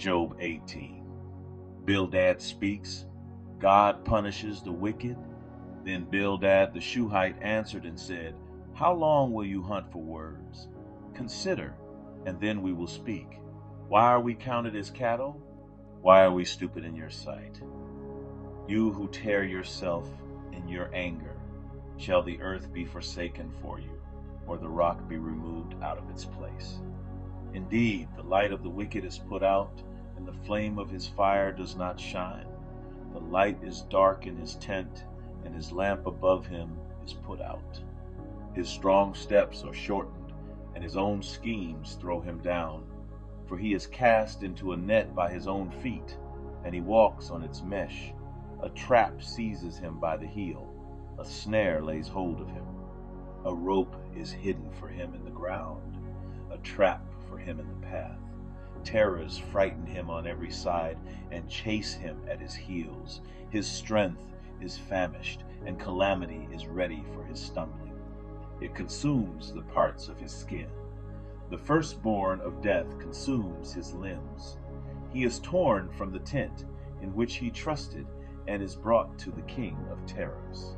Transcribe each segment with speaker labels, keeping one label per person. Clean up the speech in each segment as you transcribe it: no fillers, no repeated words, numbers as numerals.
Speaker 1: Job 18. Bildad speaks. God punishes the wicked. Then Bildad the Shuhite answered and said, How long will you hunt for words? Consider, and then we will speak. Why are we counted as cattle? Why are we stupid in your sight? You who tear yourself in your anger, shall the earth be forsaken for you, or the rock be removed out of its place? Indeed, the light of the wicked is put out, and the flame of his fire does not shine. The light is dark in his tent, and his lamp above him is put out. His strong steps are shortened, and his own schemes throw him down. For he is cast into a net by his own feet, and he walks on its mesh. A trap seizes him by the heel, a snare lays hold of him. A rope is hidden for him in the ground, a trap for him in the path. Terrors frighten him on every side and chase him at his heels. His strength is famished, and calamity is ready for his stumbling. It consumes the parts of his skin. The firstborn of death consumes his limbs. He is torn from the tent in which he trusted, and is brought to the king of terrors.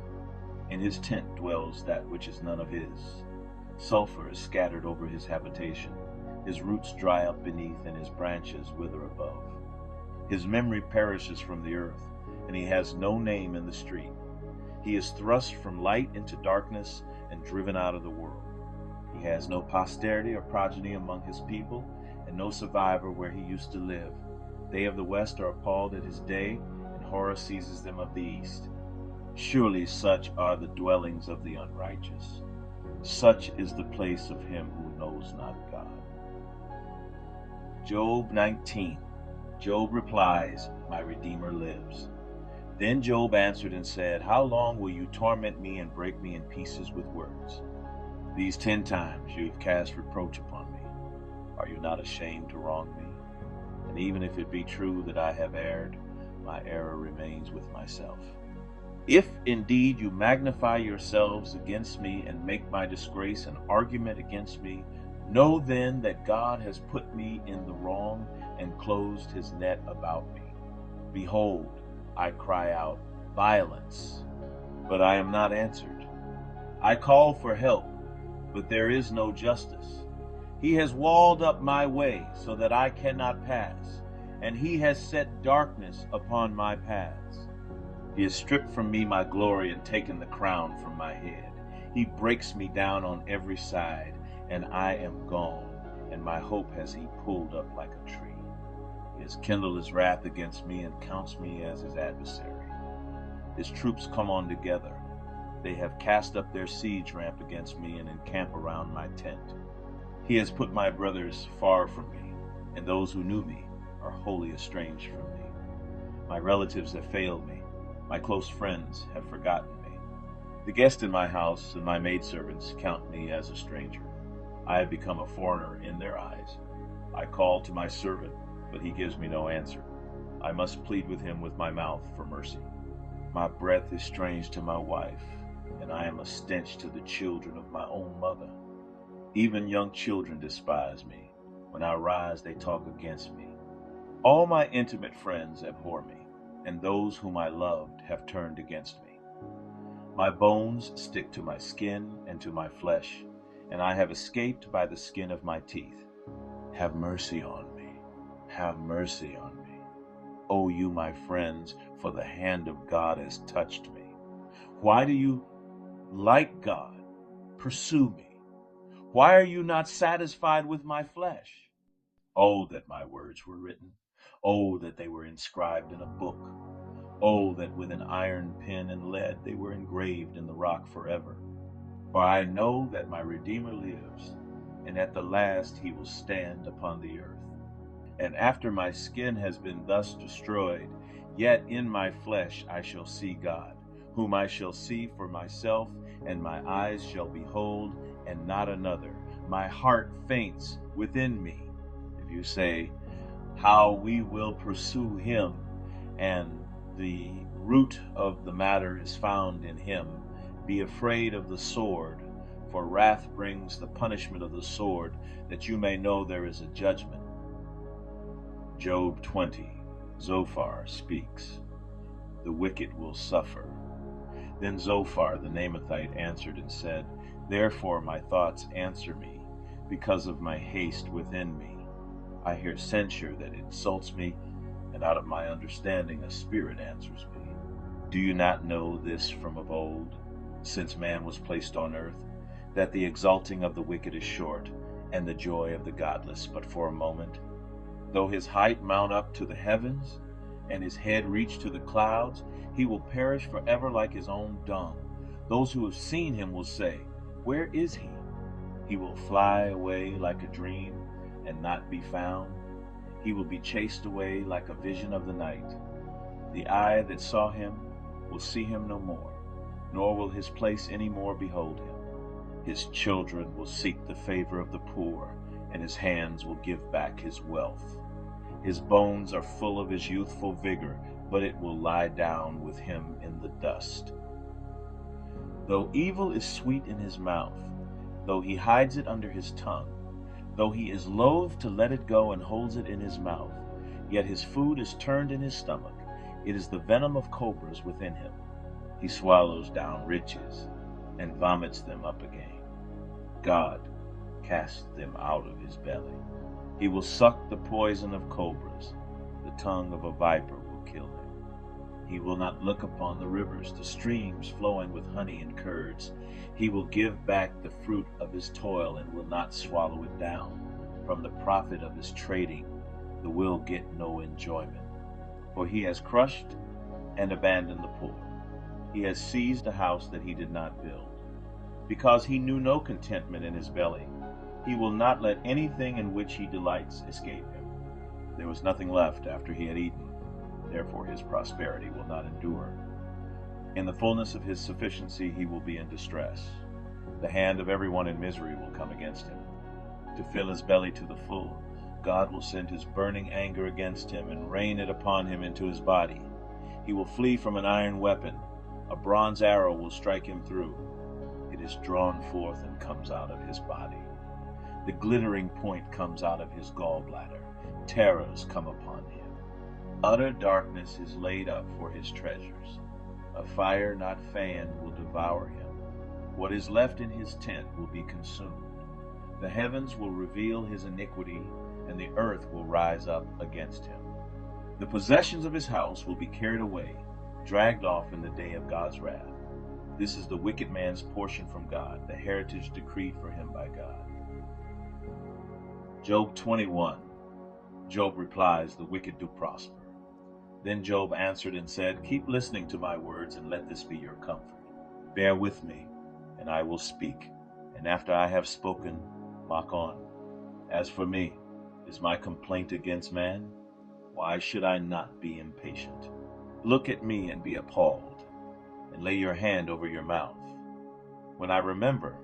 Speaker 1: In his tent dwells that which is none of his. Sulfur is scattered over his habitation. His roots dry up beneath, and his branches wither above. His memory perishes from the earth, and he has no name in the street. He is thrust from light into darkness and driven out of the world. He has no posterity or progeny among his people, and no survivor where he used to live. They of the west are appalled at his day, and horror seizes them of the east. Surely such are the dwellings of the unrighteous. Such is the place of him who knows not God. Job 19. Job replies, My Redeemer lives. Then Job answered and said, How long will you torment me and break me in pieces with words? These 10 times you have cast reproach upon me. Are you not ashamed to wrong me? And even if it be true that I have erred, my error remains with myself. If indeed you magnify yourselves against me and make my disgrace an argument against me, know then that God has put me in the wrong and closed his net about me. Behold, I cry out, violence, but I am not answered. I call for help, but there is no justice. He has walled up my way so that I cannot pass, and he has set darkness upon my paths. He has stripped from me my glory and taken the crown from my head. He breaks me down on every side, and I am gone, and my hope has he pulled up like a tree. He has kindled his wrath against me and counts me as his adversary. His troops come on together. They have cast up their siege ramp against me and encamp around my tent. He has put my brothers far from me, and those who knew me are wholly estranged from me. My relatives have failed me. My close friends have forgotten me. The guests in my house and my maidservants count me as a stranger. I have become a foreigner in their eyes. I call to my servant, but he gives me no answer. I must plead with him with my mouth for mercy. My breath is strange to my wife, and I am a stench to the children of my own mother. Even young children despise me. When I rise, they talk against me. All my intimate friends abhor me, and those whom I loved have turned against me. My bones stick to my skin and to my flesh, and I have escaped by the skin of my teeth. Have mercy on me. Have mercy on me. O you, my friends, for the hand of God has touched me. Why do you, like God, pursue me? Why are you not satisfied with my flesh? Oh, that my words were written. Oh, that they were inscribed in a book. Oh, that with an iron pen and lead they were engraved in the rock forever. For I know that my Redeemer lives, and at the last he will stand upon the earth. And after my skin has been thus destroyed, yet in my flesh I shall see God, whom I shall see for myself, and my eyes shall behold, and not another. My heart faints within me. If you say, how we will pursue him, and the root of the matter is found in him, be afraid of the sword, for wrath brings the punishment of the sword, that you may know there is a judgment. Job 20. Zophar speaks. The wicked will suffer. Then Zophar the Naamathite answered and said, Therefore my thoughts answer me, because of my haste within me. I hear censure that insults me, and out of my understanding a spirit answers me. Do you not know this from of old, since man was placed on earth, that the exalting of the wicked is short, and the joy of the godless but for a moment? Though his height mount up to the heavens, and his head reach to the clouds, he will perish forever like his own dung. Those who have seen him will say, Where is he? He will fly away like a dream, and not be found. He will be chased away like a vision of the night. The eye that saw him will see him no more, nor will his place any more behold him. His children will seek the favor of the poor, and his hands will give back his wealth. His bones are full of his youthful vigor, but it will lie down with him in the dust. Though evil is sweet in his mouth, though he hides it under his tongue, though he is loath to let it go and holds it in his mouth, yet his food is turned in his stomach. It is the venom of cobras within him. He swallows down riches and vomits them up again. God casts them out of his belly. He will suck the poison of cobras. The tongue of a viper will kill him. He will not look upon the rivers, the streams flowing with honey and curds. He will give back the fruit of his toil and will not swallow it down. From the profit of his trading, the will get no enjoyment. For he has crushed and abandoned the poor. He has seized a house that he did not build. Because he knew no contentment in his belly, he will not let anything in which he delights escape him. There was nothing left after he had eaten. Therefore his prosperity will not endure. In the fullness of his sufficiency he will be in distress. The hand of everyone in misery will come against him. To fill his belly to the full, God will send his burning anger against him and rain it upon him into his body. He will flee from an iron weapon. A bronze arrow will strike him through. It is drawn forth and comes out of his body. The glittering point comes out of his gallbladder. Terrors come upon him. Utter darkness is laid up for his treasures. A fire not fanned will devour him. What is left in his tent will be consumed. The heavens will reveal his iniquity, and the earth will rise up against him. The possessions of his house will be carried away, dragged off in the day of God's wrath. This is the wicked man's portion from God, the heritage decreed for him by God. Job 21. Job replies, The wicked do prosper. Then Job answered and said, Keep listening to my words, and let this be your comfort. Bear with me, and I will speak, and after I have spoken, mock on. As for me, is my complaint against man? Why should I not be impatient? Look at me and be appalled, and lay your hand over your mouth. When I remember,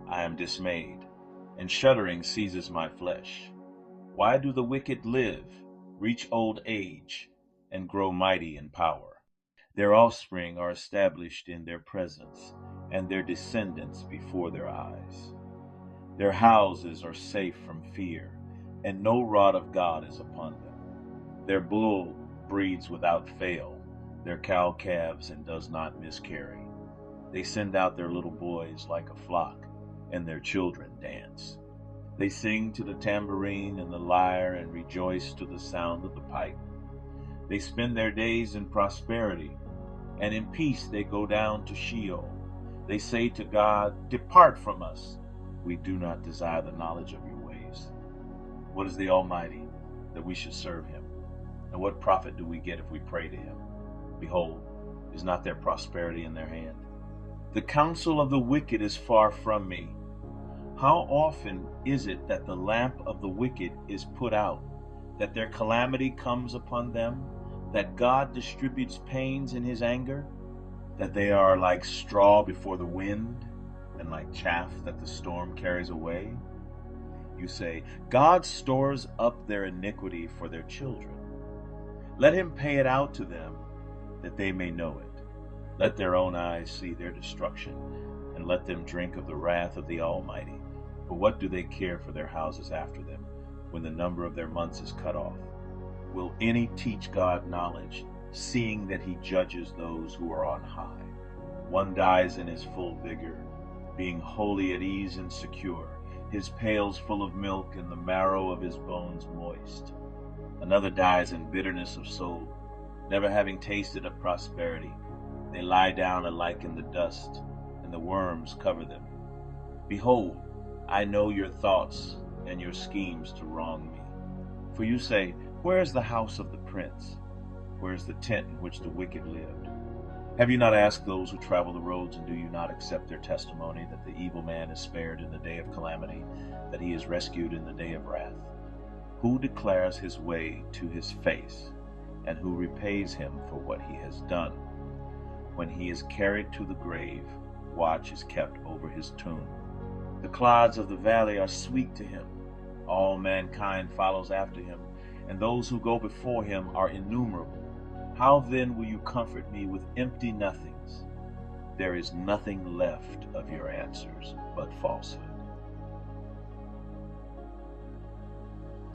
Speaker 1: I am dismayed, and shuddering seizes my flesh. Why do the wicked live, reach old age, and grow mighty in power? Their offspring are established in their presence, and their descendants before their eyes. Their houses are safe from fear, and no rod of God is upon them. Their bull breeds without fail, their cow calves and does not miscarry. They send out their little boys like a flock, and their children dance. They sing to the tambourine and the lyre and rejoice to the sound of the pipe. They spend their days in prosperity, and in peace they go down to Sheol. They say to God, Depart from us. We do not desire the knowledge of your ways. What is the Almighty, that we should serve him? And what profit do we get if we pray to him? Behold, is not their prosperity in their hand? The counsel of the wicked is far from me. How often is it that the lamp of the wicked is put out, that their calamity comes upon them, that God distributes pains in his anger, that they are like straw before the wind, and like chaff that the storm carries away? You say, God stores up their iniquity for their children. Let him pay it out to them, that they may know it. Let their own eyes see their destruction, and let them drink of the wrath of the Almighty. For what do they care for their houses after them, when the number of their months is cut off? will any teach God knowledge, seeing that he judges those who are on high? One dies in his full vigor, being wholly at ease and secure, his pails full of milk and the marrow of his bones moist. Another dies in bitterness of soul, never having tasted of prosperity. They lie down alike in the dust, and the worms cover them. Behold, I know your thoughts and your schemes to wrong me. For you say, where is the house of the prince? Where is the tent in which the wicked lived? Have you not asked those who travel the roads, and do you not accept their testimony, that the evil man is spared in the day of calamity, that he is rescued in the day of wrath? Who declares his way to his face, and who repays him for what he has done? When he is carried to the grave, watch is kept over his tomb. The clods of the valley are sweet to him. All mankind follows after him, and those who go before him are innumerable. How then will you comfort me with empty nothings? There is nothing left of your answers but falsehood.